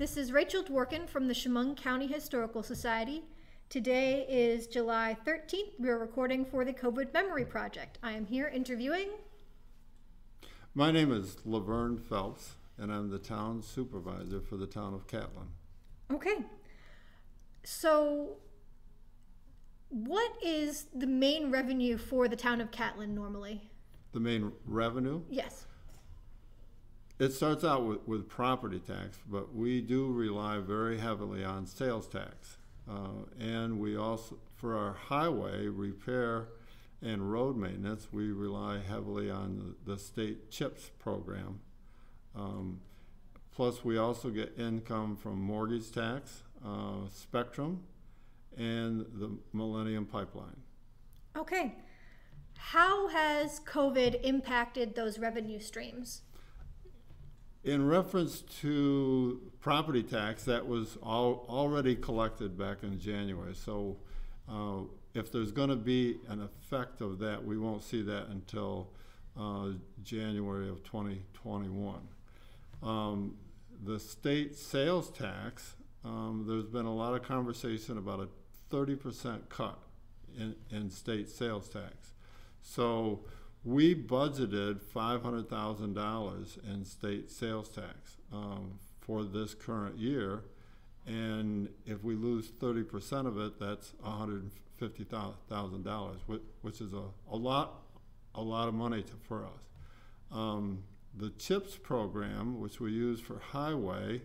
This is Rachel Dworkin from the Chemung County Historical Society. Today is July 13th. We are recording for the Covet Memory Project. I am here interviewing... My name is LaVern Phelps, and I'm the town supervisor for the Town of Catlin. Okay. So, what is the main revenue for the Town of Catlin normally? The main revenue? Yes. It starts out with property tax, but we do rely very heavily on sales tax. And we also, for our highway repair and road maintenance, we rely heavily on the state CHIPS program. Plus, we also get income from mortgage tax, Spectrum, and the Millennium Pipeline. Okay. How has COVID impacted those revenue streams? In reference to property tax, that was already collected back in January. So if there's going to be an effect of that, we won't see that until January of 2021. The state sales tax, there's been a lot of conversation about a 30% cut in state sales tax. So we budgeted $500,000 in state sales tax for this current year, and if we lose 30% of it, that's $150,000, which is a lot of money for us. The CHIPS program, which we use for highway,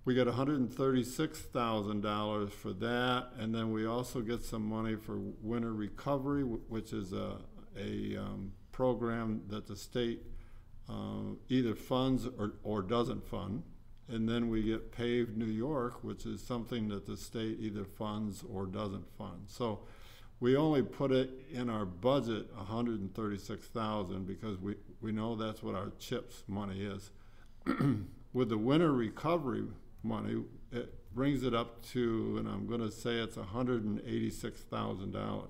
we get $136,000 for that, and then we also get some money for winter recovery, which is a program that the state either funds or doesn't fund. And then we get Paved New York, which is something that the state either funds or doesn't fund. So we only put it in our budget $136,000 because we know that's what our CHIPS money is. With the winter recovery money, it brings it up to, and I'm going to say it's $186,000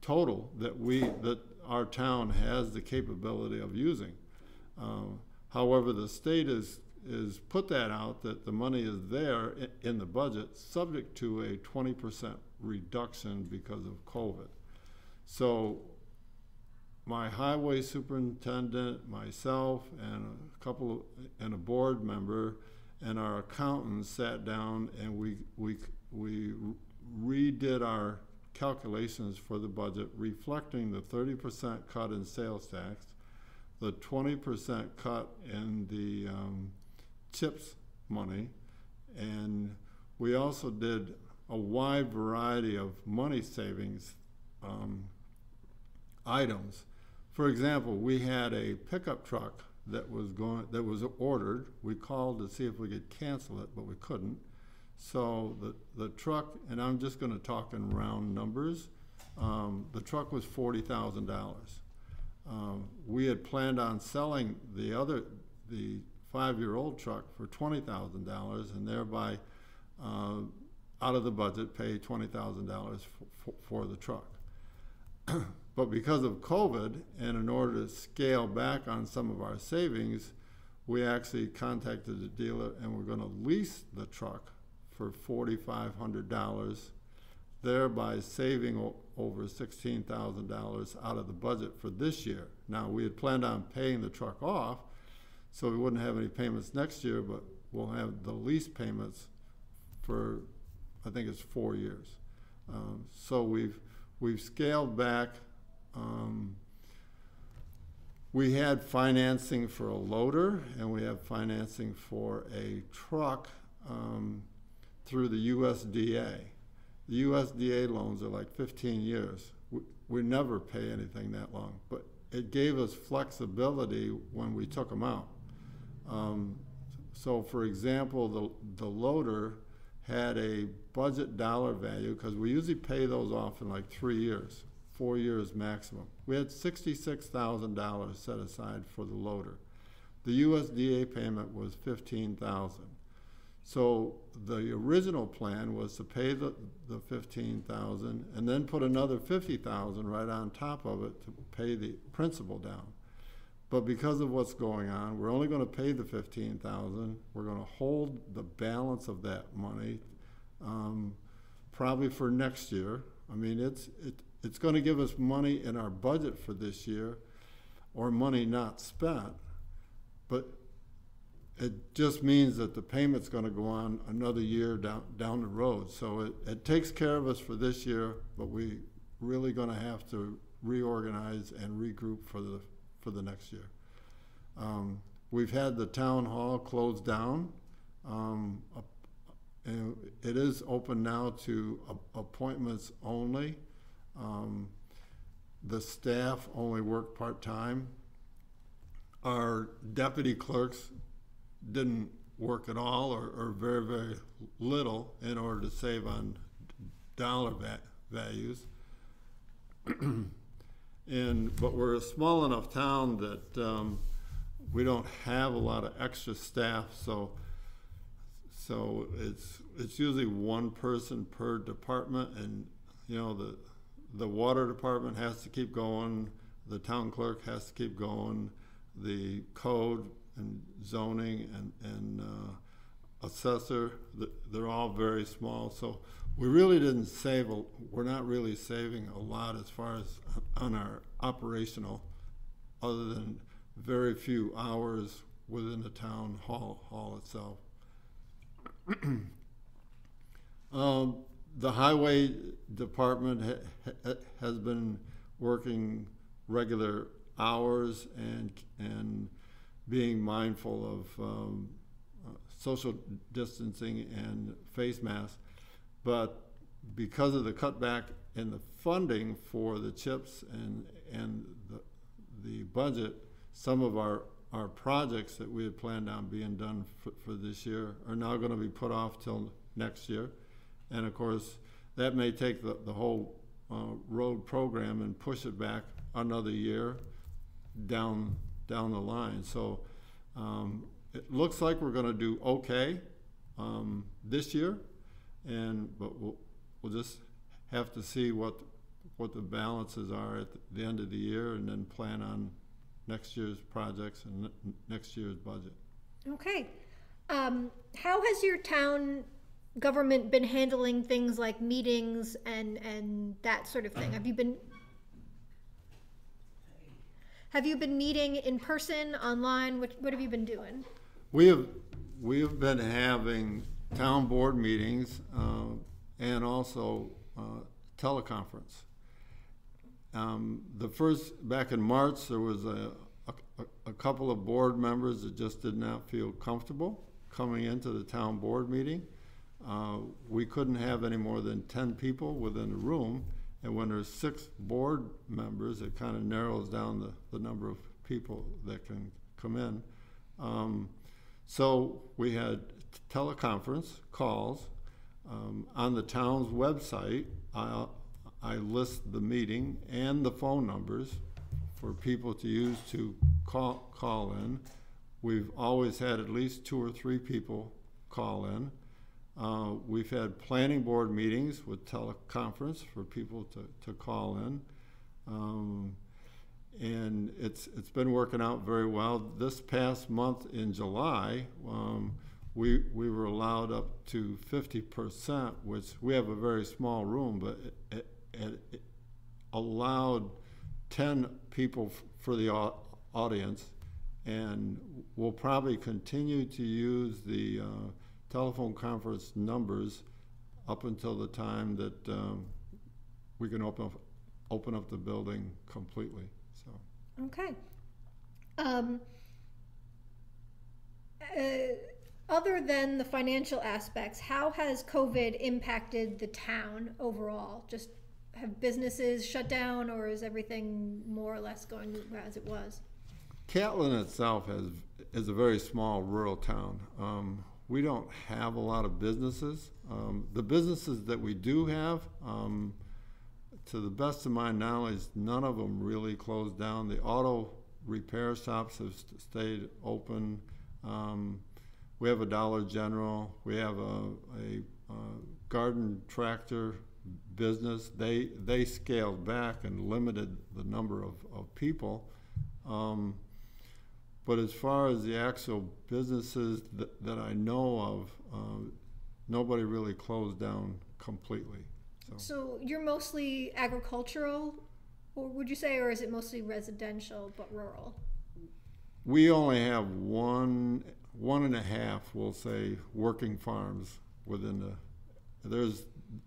total that our town has the capability of using. However, the state is put that out that the money is there in the budget, subject to a 20% reduction because of COVID. So my highway superintendent, myself, and a board member, and our accountants sat down and we redid our calculations for the budget, reflecting the 30% cut in sales tax, the 20% cut in the CHIPS money, and we also did a wide variety of money savings items. For example, we had a pickup truck that was ordered. We called to see if we could cancel it, but we couldn't. So the truck, and I'm just going to talk in round numbers, the truck was $40,000. We had planned on selling the 5-year-old truck for $20,000 and thereby out of the budget pay $20,000 for the truck. But because of COVID, and in order to scale back on some of our savings, we actually contacted the dealer and we're going to lease the truck for $4,500, thereby saving over $16,000 out of the budget for this year. Now, we had planned on paying the truck off, so we wouldn't have any payments next year, but we'll have the lease payments for, I think it's 4 years. So we've scaled back. We had financing for a loader, and we have financing for a truck through the USDA. The USDA loans are like 15 years. We never pay anything that long, but it gave us flexibility when we took them out. So for example, the loader had a budget dollar value, because we usually pay those off in like 3 years, 4 years maximum. We had $66,000 set aside for the loader. The USDA payment was $15,000. So the original plan was to pay the $15,000 and then put another $50,000 right on top of it to pay the principal down. But because of what's going on, we're only going to pay the $15,000. We're going to hold the balance of that money, probably for next year. I mean, it's going to give us money in our budget for this year, or money not spent, but it just means that the payment's going to go on another year down the road. So it takes care of us for this year, but we really going to have to reorganize and regroup for the next year. We've had the town hall closed down. And it is open now to appointments only. The staff only work part-time. Our deputy clerks didn't work at all, or very, very little, in order to save on dollar values. But we're a small enough town that we don't have a lot of extra staff, so it's usually one person per department, and the water department has to keep going, the town clerk has to keep going, the code and zoning and assessor, they're all very small. So we really didn't we're not really saving a lot as far as on our operational, other than very few hours within the town hall itself. The highway department has been working regular hours and being mindful of social distancing and face masks, but because of the cutback in the funding for the CHIPS and the budget, some of our projects that we had planned on being done for this year are now going to be put off till next year. And of course, that may take the whole road program and push it back another year down the line. So it looks like we're going to do okay this year, but we'll just have to see what the balances are at the end of the year, and then plan on next year's projects and next year's budget. Okay. How has your town government been handling things like meetings and that sort of thing? Have you been meeting in person, online? What have you been doing? We have been having town board meetings and also teleconference. Back in March, there was a couple of board members that just did not feel comfortable coming into the town board meeting. We couldn't have any more than 10 people within the room, and when there's 6 board members, it kind of narrows down the number of people that can come in. So we had teleconference calls. On the town's website, I list the meeting and the phone numbers for people to use to call in. We've always had at least 2 or 3 people call in. We've had planning board meetings with teleconference for people to call in. And it's been working out very well. This past month in July, we were allowed up to 50%, which we have a very small room, but it allowed 10 people for the audience, and we'll probably continue to use the telephone conference numbers up until the time that we can open up the building completely. So. Okay. Other than the financial aspects, how has COVID impacted the town overall? Just have businesses shut down, or is everything more or less going as it was? Catlin itself is a very small rural town. We don't have a lot of businesses. The businesses that we do have, to the best of my knowledge, none of them really closed down. The auto repair shops have stayed open. We have a Dollar General. We have a garden tractor business. They scaled back and limited the number of people. but as far as the actual businesses that I know of, nobody really closed down completely. So you're mostly agricultural, or would you say, or is it mostly residential but rural? We only have one and a half, we'll say, working farms within the.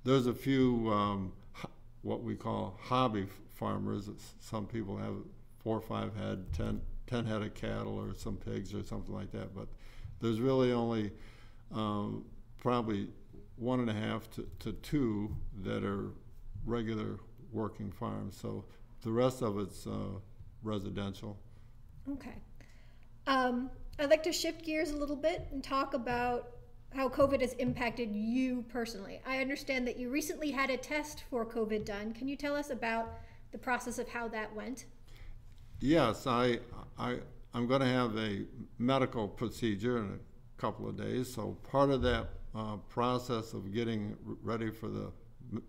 There's a few what we call hobby farmers. Some people have 4 or 5 head, 10 head of cattle, or some pigs or something like that. But there's really only probably 1.5 to 2 that are regular working farms. So the rest of it's residential. Okay. I'd like to shift gears a little bit and talk about how COVID has impacted you personally. I understand that you recently had a test for COVID done. Can you tell us about the process of how that went? Yes, I'm going to have a medical procedure in a couple of days. So part of that process of getting ready for the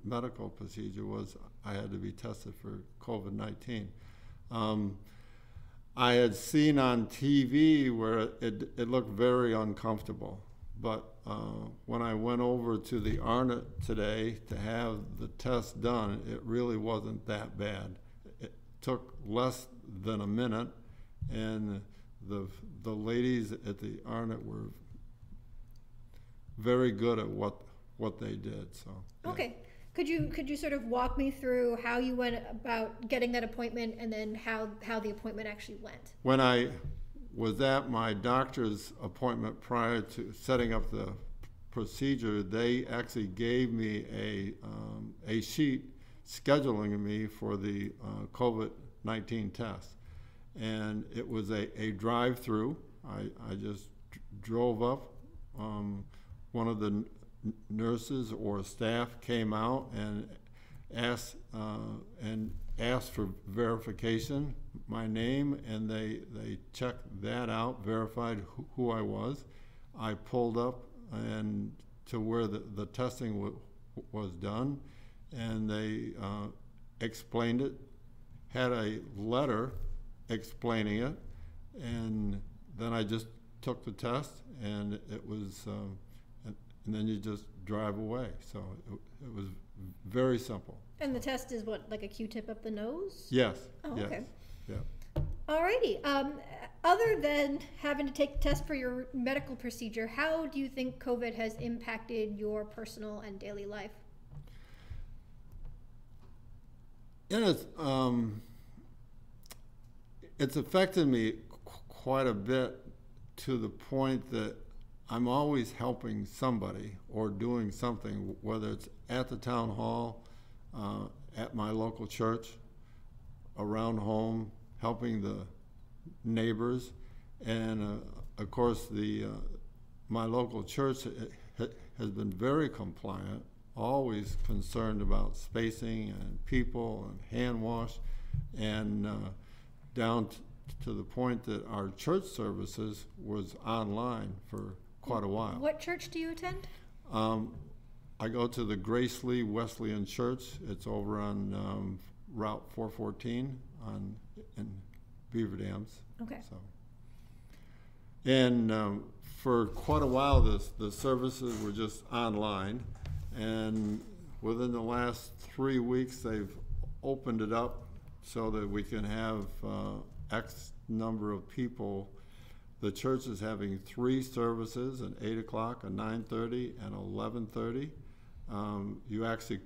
medical procedure was I had to be tested for COVID-19. I had seen on TV where it looked very uncomfortable, but when I went over to the Arnott today to have the test done, it really wasn't that bad. It took less than a minute, and the ladies at the Arnott were very good at what they did. So yeah. Okay. Could you sort of walk me through how you went about getting that appointment, and then how the appointment actually went? When I was at my doctor's appointment prior to setting up the procedure, they actually gave me a sheet scheduling me for the COVID-19 test. And it was a drive-through. I just drove up. One of the nurses or staff came out and asked for verification, my name, and they checked that out, verified who I was. I pulled up and to where the testing was done, and they explained it, had a letter explaining it, and then I just took the test, and it was, and then you just drive away. So it was very simple. And the test is what, like a Q-tip up the nose? Yes. Oh, yes. okay. Yeah. Alrighty. Other than having to take the test for your medical procedure, how do you think COVID has impacted your personal and daily life? It's affected me quite a bit, to the point that I'm always helping somebody or doing something, whether it's at the town hall, at my local church, around home, helping the neighbors, and of course my local church has been very compliant, always concerned about spacing and people and hand wash, and down to the point that our church services was online for quite a while. What church do you attend? I go to the Grace Lee Wesleyan Church. It's over on Route 414 in Beaver Dams. Okay. So, and for quite a while, the services were just online, and within the last 3 weeks, they've opened it up so that we can have X number of people. The church is having 3 services, at 8 o'clock, at 9:30, and 11:30. You actually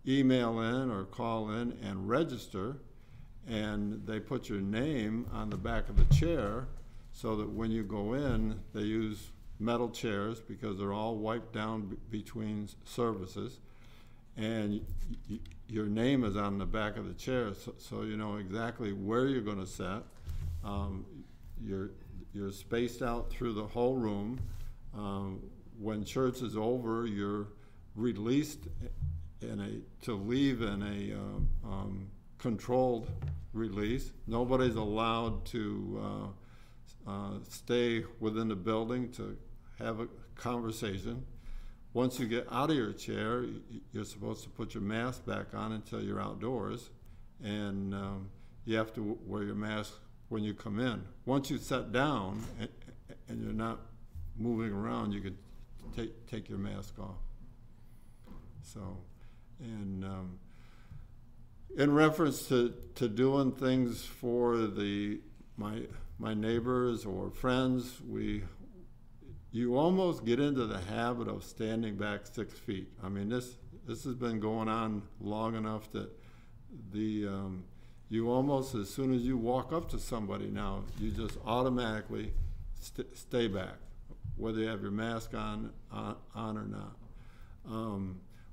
email in or call in and register, and they put your name on the back of the chair, so that when you go in, they use metal chairs because they're all wiped down between services, and your name is on the back of the chair, so you know exactly where you're going to sit. You're spaced out through the whole room. When church is over, you're released to leave in a controlled release. Nobody's allowed to stay within the building to have a conversation. Once you get out of your chair, you're supposed to put your mask back on until you're outdoors, and you have to wear your mask when you come in. Once you sit down and you're not moving around, you could take your mask off. So, and in reference to doing things for my neighbors or friends, you almost get into the habit of standing back 6 feet. I mean, this has been going on long enough that you almost, as soon as you walk up to somebody now, you just automatically stay back, whether you have your mask on or not.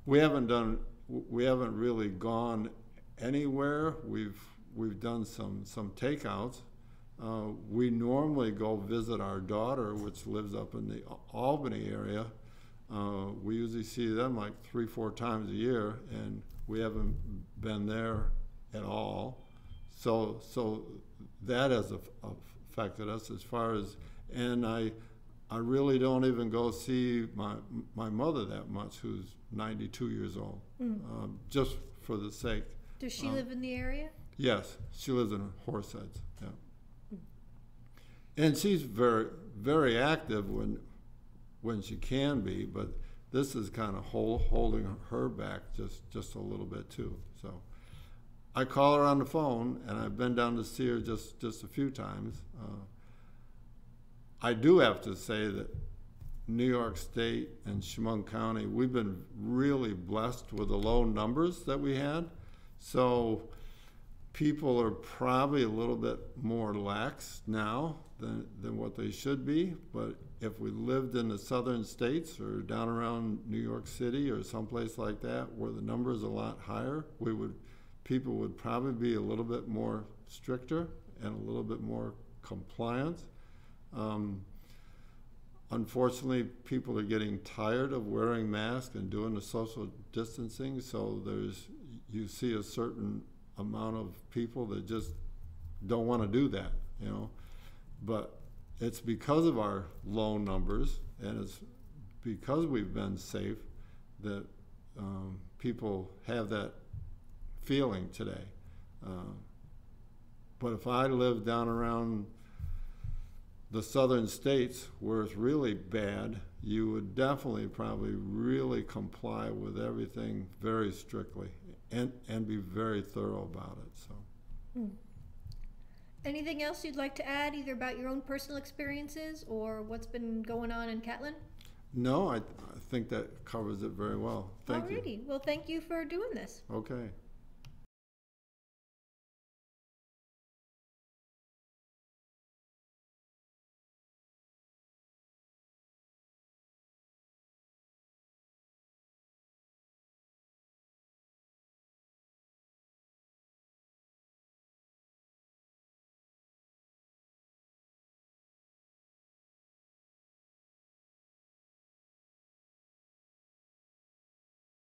We haven't really gone anywhere. We've done some takeouts. We normally go visit our daughter, which lives up in the Albany area. We usually see them like 3-4 times a year, and we haven't been there at all. So that has affected us as far as, and I really don't even go see my mother that much, who's 92 years old, just for the sake. Does she live in the area? Yes, she lives in Horseheads. Yeah. And she's very, very active when she can be, but this is kind of holding her back just a little bit too. So I call her on the phone, and I've been down to see her just a few times. I do have to say that New York State and Chemung County, we've been really blessed with the low numbers that we had. So people are probably a little bit more lax now than what they should be. But if we lived in the southern states or down around New York City or someplace like that where the numbers are a lot higher, people would probably be a little bit more stricter and a little bit more compliant. Unfortunately, people are getting tired of wearing masks and doing the social distancing, so you see a certain amount of people that just don't want to do that, you know. But it's because of our low numbers, and it's because we've been safe that people have that feeling today. But if I lived down around the southern states where it's really bad, you would definitely probably really comply with everything very strictly and be very thorough about it. So. Anything else you'd like to add, either about your own personal experiences or what's been going on in Catlin? No, I think that covers it very well. Thank you. Alrighty. Well, thank you for doing this. Okay.